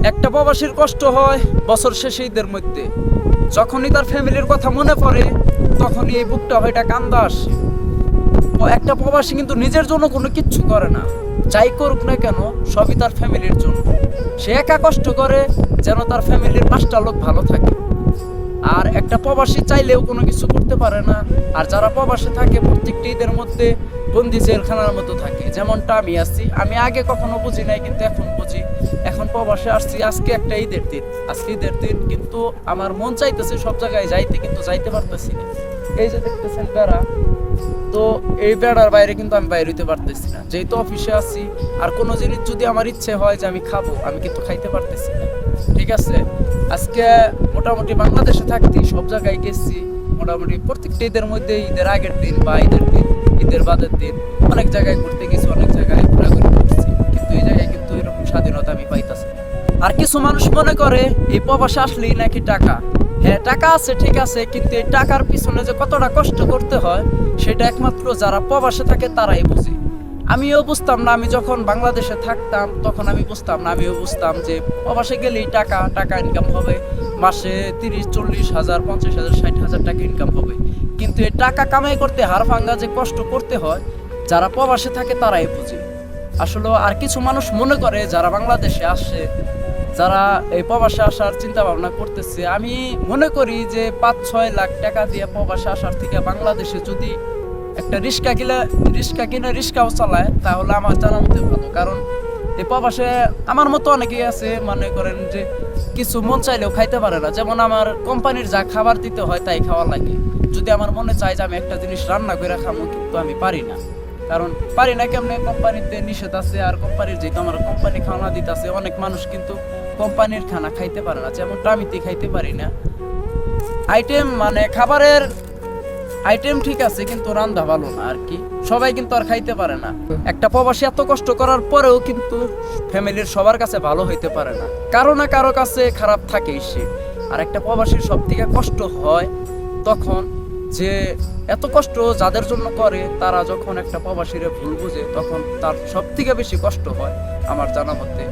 একটা প্রবাসীর কষ্ট হয় বছর শেষে ঈদের মধ্যে, যখনই তার ফ্যামিলির কথা মনে পড়ে তখনই এই বুকটা হয়টা কান্দা আসে। ও একটা প্রবাসী কিন্তু নিজের জন্য কোনো কিচ্ছু করে না, যাই করুক না কেন সবই তার ফ্যামিলির জন্য। সে একা কষ্ট করে যেন তার ফ্যামিলির 5টা লোক ভালো থাকে। আর একটা প্রবাসী চাইলেও কোনো কিছু করতে পারে না। আর যারা প্রবাসে থাকে প্রত্যেকটি ঈদের মধ্যে বন্দি জেলখানার মতো থাকে, যেমনটা আমি আছি। আমি আগে কখনো বুঝি নাই, কিন্তু এখন বুঝি। এখন প্রবাসে আসছি, আজকে একটা ঈদের দিন, আজকে ঈদের দিন, কিন্তু আমার মন চাইতেছে সব জায়গায় যাইতে, কিন্তু যাইতে পারতেছি না। এই যে দেখতেছেন বেড়া, তো এই বেড়ার বাইরে কিন্তু আমি বাইরে হইতে পারতেছি না, যেহেতু অফিসে আছি। আর কোনো জিনিস যদি আমার ইচ্ছে হয় যে আমি খাবো, আমি কিন্তু খাইতে পারতেছি না। ঠিক আছে, আজকে মোটামুটি বাংলাদেশে থাকতে সব জায়গায় গেছি, মোটামুটি প্রত্যেকটা ঈদের মধ্যে, ঈদের আগের দিন বা ঈদের দিন, ঈদের বাদের দিন অনেক জায়গায় ঘুরতে গেছি, অনেক জায়গায় ঘোরাঘুরি করছি, কিন্তু এই জায়গায় কিন্তু এরকম স্বাধীনতা আমি পাইতাছি না। আর কিছু মানুষ মনে করে এই প্রবাসে আসলেই নাকি টাকা। হ্যাঁ, টাকা আছে, ঠিক আছে, কিন্তু এই টাকার পিছনে যে কতটা কষ্ট করতে হয় সেটা একমাত্র যারা প্রবাসে থাকে তারাই বুঝে। আমিও বুঝতাম না, আমি যখন বাংলাদেশে থাকতাম তখন আমি বুঝতাম না। আমিও বুঝতাম যে প্রবাসে গেলেই টাকা টাকা ইনকাম হবে, মাসে 30-40 হাজার, 50 হাজার, 60 হাজার টাকা ইনকাম হবে। কিন্তু এই টাকা কামাই করতে হাড় ভাঙ্গা যে কষ্ট করতে হয়, যারা প্রবাসে থাকে তারাই বুঝে আসলে। আর কিছু মানুষ মনে করে যারা বাংলাদেশে আসে, যারা এই প্রবাসে আসার চিন্তা ভাবনা করতেছে, আমি মনে করি যে 5-6 লাখ টাকা দিয়ে প্রবাসে আসার থেকে বাংলাদেশে যদি একটা রিক্সা কিনে রিক্সাও চালায়, তাহলে আমার জানা মতে ভালো। কারণ এই প্রবাসে আমার মতো অনেকেই আছে, মনে করেন যে কিছু মন চাইলেও খাইতে পারে না। যেমন আমার কোম্পানির যা খাবার দিতে হয় তাই খাওয়া লাগে। যদি আমার মনে চায় যে আমি একটা জিনিস রান্না করে খাবো, কিন্তু আমি পারি না। কারণ পারি না কেমনে, কোম্পানিতে নিষেধ আছে। আর কোম্পানির যেহেতু আমার কোম্পানি খাওয়া দিতেছে, অনেক মানুষ কিন্তু কোম্পানির খানা খাইতে পারে না, যেমনটা আমি খাইতে পারি না। আইটেম মানে খাবারের আইটেম ঠিক আছে, কিন্তু রান্না ভালো না আর কি। সবাই কিন্তু আর খাইতে পারে না। একটা প্রবাসী এত কষ্ট করার পরেও কিন্তু ফ্যামিলির সবার কাছে ভালো হইতে পারে না, কারো না কারো কাছে খারাপ থাকেই সে। আর একটা প্রবাসীর সব থেকে কষ্ট হয় তখন, যে এত কষ্ট যাদের জন্য করে, তারা যখন একটা প্রবাসীরে ভুল বুঝে, তখন তার সব থেকে বেশি কষ্ট হয় আমার জানা মতে।